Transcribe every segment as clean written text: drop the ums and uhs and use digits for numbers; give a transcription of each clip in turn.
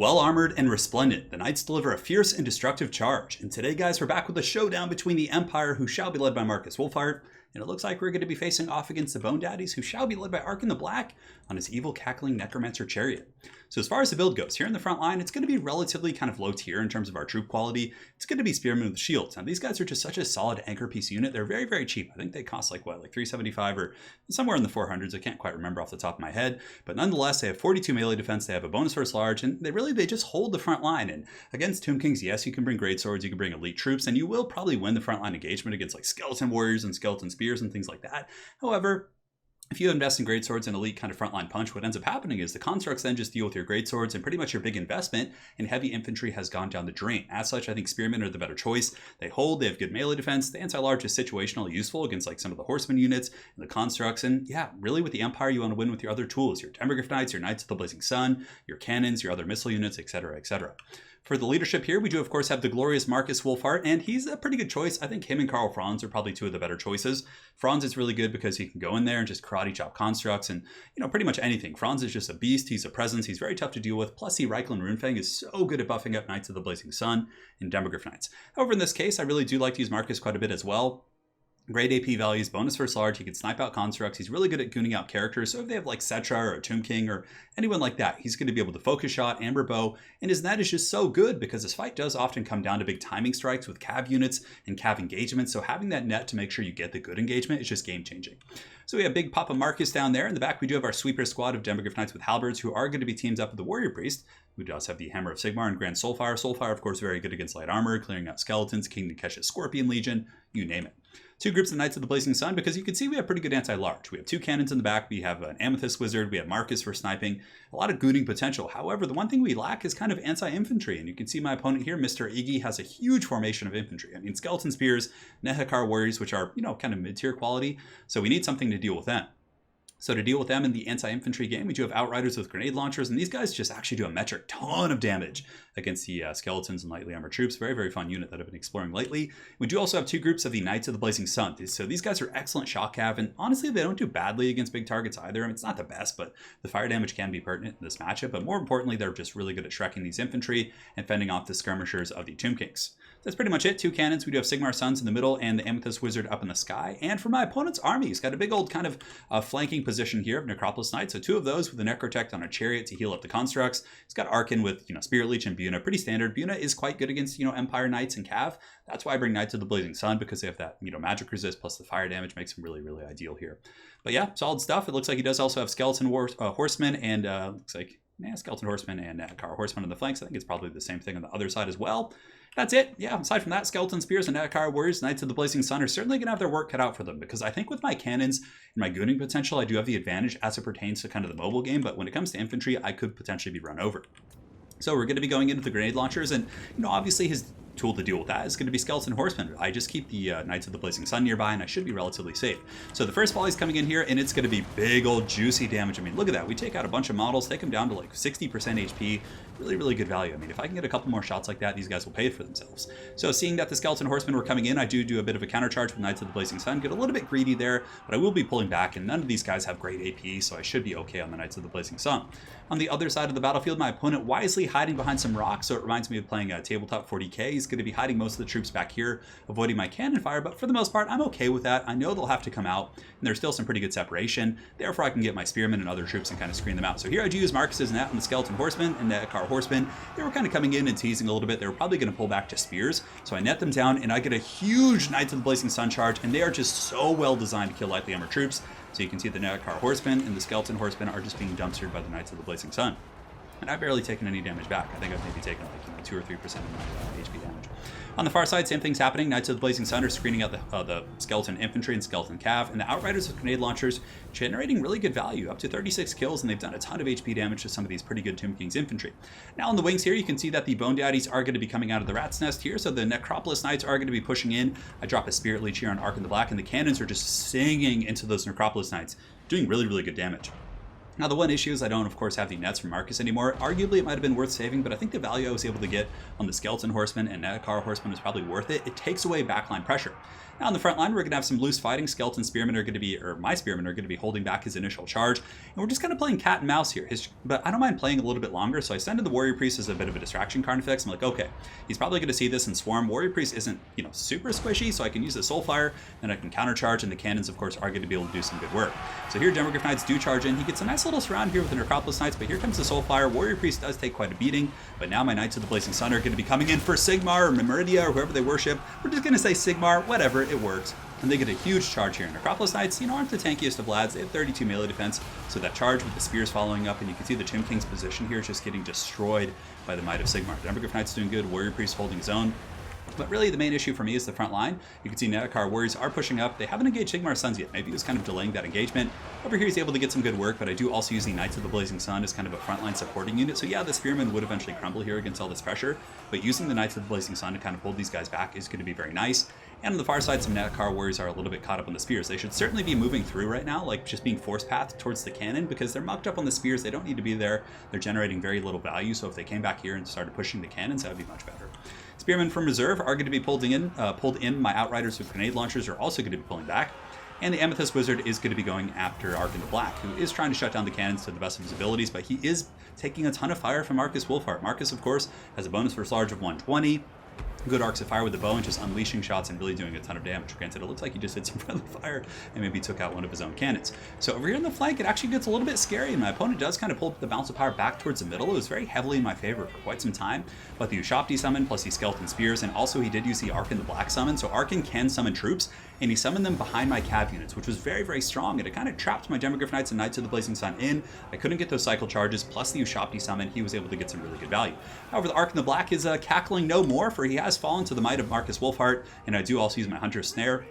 Well armored and resplendent, the Knights deliver a fierce and destructive charge. And today, guys, we're back with a showdown between the Empire, who shall be led by Markus Wulfhart, and it looks like we're going to be facing off against the Bone Daddies, who shall be led by Arkin the Black on his evil cackling necromancer chariot. So as far as the build goes, here in the front line, it's going to be relatively kind of low tier in terms of our troop quality. It's going to be spearmen with shields. Now these guys are just such a solid anchor piece unit. They're very, very cheap. I think they cost like 375 or somewhere in the 400s. I can't quite remember off the top of my head, but nonetheless, they have 42 melee defense. They have a bonus first large, and they just hold the front line. And against Tomb Kings, yes, you can bring great swords, you can bring elite troops, and you will probably win the front line engagement against like skeleton warriors and skeleton spears and things like that. However, if you invest in greatswords and elite kind of frontline punch, what ends up happening is the constructs then just deal with your greatswords, and pretty much your big investment in heavy infantry has gone down the drain. As such, I think spearmen are the better choice. They hold, they have good melee defense. The anti-large is situationally useful against like some of the horseman units and the constructs. And yeah, really with the Empire, you want to win with your other tools, your Demogryph Knights, your Knights of the Blazing Sun, your cannons, your other missile units, etc., etc. For the leadership here, we do, of course, have the glorious Markus Wulfhart, and he's a pretty good choice. I think him and Karl Franz are probably two of the better choices. Franz is really good because he can go in there and just karate chop constructs and, pretty much anything. Franz is just a beast. He's a presence. He's very tough to deal with. Plus, Reichland Runefang is so good at buffing up Knights of the Blazing Sun and Demogryph Knights. However, in this case, I really do like to use Markus quite a bit as well. Great AP values, bonus first large, he can snipe out constructs, he's really good at gooning out characters, so if they have like Cetra or a Tomb King or anyone like that, he's going to be able to focus shot, amber bow, and his net is just so good because this fight does often come down to big timing strikes with cav units and cav engagements, so having that net to make sure you get the good engagement is just game changing. So we have big Papa Markus down there. In the back, we do have our sweeper squad of Demogryph Knights with halberds, who are going to be teamed up with the Warrior Priest, who does have the Hammer of Sigmar and Grand Soulfire. Soulfire, of course, very good against light armor, clearing out skeletons, King Nikesh's Scorpion Legion, you name it. Two groups of Knights of the Blazing Sun, because you can see we have pretty good anti-large. We have two cannons in the back, we have an Amethyst Wizard, we have Markus for sniping, a lot of gooning potential. However, the one thing we lack is kind of anti-infantry, and you can see my opponent here, Mr. Iggy, has a huge formation of infantry. I mean, Skeleton Spears, Nehekar Warriors, which are, kind of mid-tier quality, so we need something to deal with them. So to deal with them in the anti-infantry game, we do have Outriders with grenade launchers, and these guys just actually do a metric ton of damage against the skeletons and lightly armored troops. Very, very fun unit that I've been exploring lately. We do also have two groups of the Knights of the Blazing Sun. So these guys are excellent shock cav, and honestly, they don't do badly against big targets either. I mean, it's not the best, but the fire damage can be pertinent in this matchup. But more importantly, they're just really good at shrekking these infantry and fending off the skirmishers of the Tomb Kings. That's pretty much it. Two cannons. We do have Sigmar Suns in the middle and the Amethyst Wizard up in the sky. And for my opponent's army, he's got a big old kind of flanking position here of Necropolis Knights. So two of those with the Necrotect on a chariot to heal up the constructs. He's got Arkin with, Spirit Leech and Buna. Pretty standard. Buna is quite good against, Empire Knights and Cav. That's why I bring Knights of the Blazing Sun, because they have that, magic resist plus the fire damage makes him really, really ideal here. But yeah, solid stuff. It looks like he does also have Skeleton Horsemen and looks like Skeleton Horsemen and Car Horsemen on the flanks. I think it's probably the same thing on the other side as well. That's it. Yeah, aside from that, Skeleton Spears and Nehekar Warriors, Knights of the Blazing Sun are certainly going to have their work cut out for them, because I think with my cannons and my gooning potential, I do have the advantage as it pertains to kind of the mobile game, but when it comes to infantry, I could potentially be run over. So we're going to be going into the grenade launchers, and obviously his tool to deal with that is going to be Skeleton Horsemen. I just keep the Knights of the Blazing Sun nearby, and I should be relatively safe. So the first volley's coming in here, and it's going to be big old juicy damage. I mean, look at that. We take out a bunch of models, take them down to like 60% HP. Really, really good value. I mean, if I can get a couple more shots like that, these guys will pay for themselves. So seeing that the Skeleton Horsemen were coming in, I do a bit of a countercharge with Knights of the Blazing Sun. Get a little bit greedy there, but I will be pulling back, and none of these guys have great AP, so I should be okay on the Knights of the Blazing Sun. On the other side of the battlefield, my opponent wisely hiding behind some rocks, so it reminds me of playing a tabletop 40k. He's going to be hiding most of the troops back here, avoiding my cannon fire, but for the most part, I'm okay with that. I know they'll have to come out, and there's still some pretty good separation. Therefore, I can get my spearmen and other troops and kind of screen them out. So here I do use Markus's net on the Skeleton Horsemen and the Car Horsemen. They were kind of coming in and teasing a little bit. They were probably going to pull back to spears, so I net them down, and I get a huge Knights of the Blazing Sun charge, and they are just so well designed to kill lightly armored troops. So you can see the Car Horsemen and the Skeleton Horsemen are just being dumpstered by the Knights of the Blazing Sun. And I've barely taken any damage back. I think I've maybe taken like 2 or 3% of my HP damage. On the far side, same thing's happening. Knights of the Blazing Sun are screening out the Skeleton Infantry and Skeleton Cav, and the Outriders with grenade launchers generating really good value, up to 36 kills, and they've done a ton of HP damage to some of these pretty good Tomb Kings infantry. Now on the wings here, you can see that the Bone Daddies are going to be coming out of the Rat's Nest here, so the Necropolis Knights are going to be pushing in. I drop a Spirit Leech here on Arkin the Black, and the cannons are just singing into those Necropolis Knights, doing really, really good damage. Now, the one issue is I don't, of course, have the nets from Markus anymore. Arguably, it might have been worth saving, but I think the value I was able to get on the Skeleton Horseman and Netcar Horseman was probably worth it. It takes away backline pressure. Now, on the front line, we're going to have some loose fighting. Skeleton Spearmen are going to be, or my Spearmen are going to be holding back his initial charge. And we're just kind of playing cat and mouse here. But I don't mind playing a little bit longer, so I send in the Warrior Priest as a bit of a distraction Carnifex. I'm like, okay, he's probably going to see this and swarm. Warrior Priest isn't, super squishy, so I can use the Soulfire, then I can countercharge, and the cannons, of course, are going to be able to do some good work. So here, Demogryph Knights do charge in. He gets a nice little surround here with the Necropolis Knights, but here comes the Soulfire. Warrior Priest does take quite a beating, but now my Knights of the Blazing Sun are going to be coming in for Sigmar or Meridia or whoever they worship. We're just going to say Sigmar, whatever, it works. And they get a huge charge here. Necropolis Knights, aren't the tankiest of lads. They have 32 melee defense, so that charge with the spears following up, and you can see the Tomb King's position here is just getting destroyed by the might of Sigmar. Demogryph Knight's doing good, Warrior Priest holding his own. But really, the main issue for me is the front line. You can see Netcar Warriors are pushing up. They haven't engaged Sigmar's Sons yet. Maybe he was kind of delaying that engagement. Over here, he's able to get some good work, but I do also use the Knights of the Blazing Sun as kind of a frontline supporting unit. So yeah, the Spearmen would eventually crumble here against all this pressure, but using the Knights of the Blazing Sun to kind of hold these guys back is going to be very nice. And on the far side, some Netcar Warriors are a little bit caught up on the spears. They should certainly be moving through right now, like just being force pathed towards the cannon, because they're mucked up on the spears. They don't need to be there. They're generating very little value, so if they came back here and started pushing the cannons, that would be much better. Spearmen from reserve are going to be pulled in. My Outriders with grenade launchers are also going to be pulling back. And the Amethyst Wizard is going to be going after Arkin the Black, who is trying to shut down the cannons to the best of his abilities, but he is taking a ton of fire from Markus Wulfhart. Markus, of course, has a bonus first large of 120. Good arcs of fire with the bow and just unleashing shots and really doing a ton of damage. Granted, it looks like he just hit some friendly fire and maybe took out one of his own cannons. So over here on the flank, it actually gets a little bit scary, and my opponent does kind of pull the bounce of power back towards the middle. It was very heavily in my favor for quite some time, but the Ushopti summon plus the Skeleton Spears, and also he did use the Arkin the Black summon, so Arkin can summon troops, and he summoned them behind my cab units, which was very, very strong, and it kind of trapped my Demogryph Knights and Knights of the Blazing Sun in. I couldn't get those cycle charges, plus the Ushopti summon, he was able to get some really good value. However, the Arkin the Black is cackling no more, for he has fallen to the might of Markus Wulfhart, and I do also use my Hunter's Snare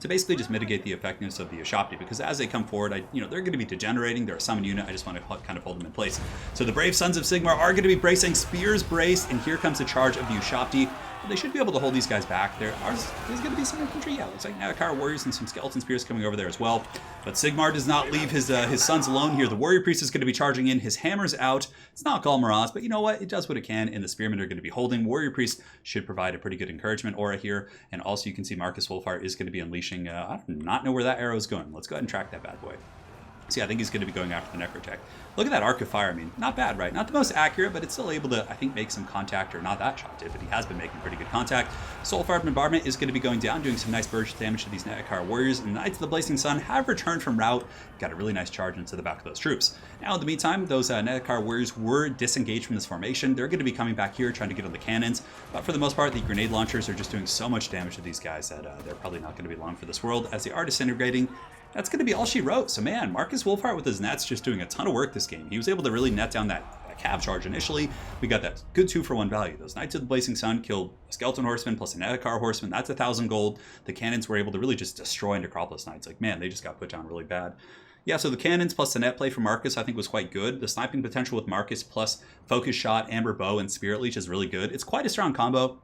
to basically just mitigate the effectiveness of the Ushopti, because as they come forward, they're going to be degenerating. They're a summon unit. I just want to kind of hold them in place. So the brave Sons of Sigmar are going to be bracing, spears braced, and here comes the charge of the Ushopti. They should be able to hold these guys back. There's going to be some infantry. Yeah, looks like Netcar Warriors and some Skeleton Spears coming over there as well. But Sigmar does not leave his sons alone here. The Warrior Priest is going to be charging in. His hammer's out. It's not Galmaraz, but you know what? It does what it can, and the Spearmen are going to be holding. Warrior Priest should provide a pretty good encouragement aura here. And also you can see Markus Wulfhart is going to be unleashing. I do not know where that arrow is going. Let's go ahead and track that bad boy. See, I think he's going to be going after the Necrotech. Look at that arc of fire. I mean, not bad, right? Not the most accurate, but it's still able to, I think, make some contact, or not that shot did, but he has been making pretty good contact. Soulfire Bombardment is going to be going down, doing some nice burst damage to these Netcar Warriors, and the Knights of the Blazing Sun have returned from rout, got a really nice charge into the back of those troops. Now, in the meantime, those Netcar Warriors were disengaged from this formation. They're going to be coming back here, trying to get on the cannons, but for the most part, the grenade launchers are just doing so much damage to these guys that they're probably not going to be long for this world, as they are disintegrating. That's going to be all she wrote. So man, Markus Wulfhart with his nets just doing a ton of work this game. He was able to really net down that cab charge initially. We got that good 2-for-1 value. Those Knights of the Blazing Sun killed a Skeleton Horseman plus a Netcar Horseman. That's 1,000 gold. The cannons were able to really just destroy Necropolis Knights. Like, man, they just got put down really bad. Yeah, so the cannons plus the net play for Markus I think was quite good. The sniping potential with Markus plus Focus Shot, Amber Bow, and Spirit Leech is really good. It's quite a strong combo.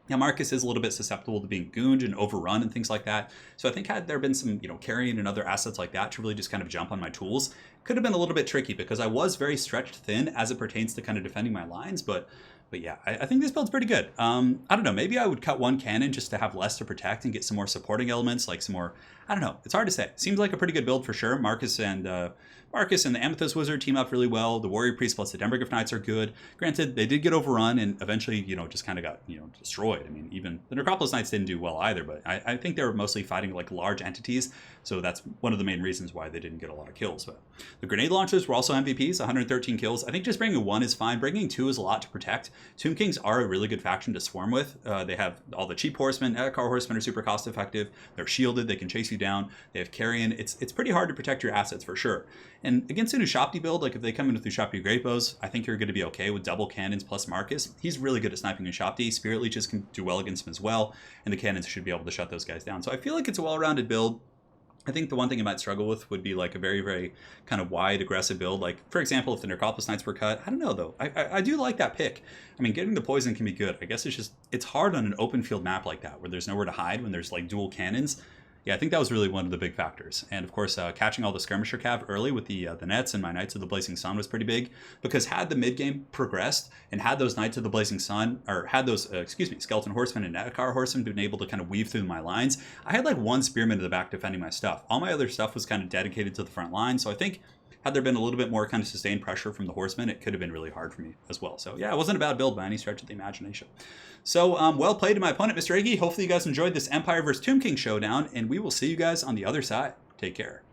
Now, Markus is a little bit susceptible to being gooned and overrun and things like that. So I think had there been some, carrying and other assets like that to really just kind of jump on my tools, could have been a little bit tricky, because I was very stretched thin as it pertains to kind of defending my lines. But yeah, I think this build's pretty good. I don't know, maybe I would cut one cannon just to have less to protect and get some more supporting elements, like some more, I don't know. It's hard to say. Seems like a pretty good build for sure. Markus and the Amethyst Wizard team up really well. The Warrior Priest plus the Demogryph Knights are good. Granted, they did get overrun and eventually, just kind of got, destroyed. I mean, even the Necropolis Knights didn't do well either, but I think they were mostly fighting like large entities. So that's one of the main reasons why they didn't get a lot of kills. But the grenade launchers were also MVPs, 113 kills. I think just bringing 1 is fine. Bringing 2 is a lot to protect. Tomb Kings are a really good faction to swarm with. They have all the cheap horsemen. Car horsemen are super cost effective. They're shielded. They can chase you down. They have carrion. It's pretty hard to protect your assets for sure. And against an Ushopti build, like if they come in with Ushopti Great Bows, I think you're going to be okay with double cannons plus Markus. He's really good at sniping Ushopti. Spirit Leeches can do well against him as well, and the cannons should be able to shut those guys down. So I feel like it's a well-rounded build. I think the one thing I might struggle with would be like a very, very kind of wide, aggressive build. Like, for example, if the Necropolis Knights were cut, I don't know, though. I do like that pick. I mean, getting the poison can be good. I guess it's hard on an open field map like that, where there's nowhere to hide when there's like dual cannons. Yeah, I think that was really one of the big factors. And of course, catching all the skirmisher cav early with the nets and my Knights of the Blazing Sun was pretty big, because had the mid game progressed and had those Knights of the Blazing Sun, or had those, Skeleton Horsemen and Nekar Horsemen been able to kind of weave through my lines, I had like one Spearman in the back defending my stuff. All my other stuff was kind of dedicated to the front line. So I think had there been a little bit more kind of sustained pressure from the Horsemen, it could have been really hard for me as well. So yeah, it wasn't a bad build by any stretch of the imagination. So well played to my opponent, Mr. Iggy. Hopefully you guys enjoyed this Empire vs. Tomb King showdown, and we will see you guys on the other side. Take care.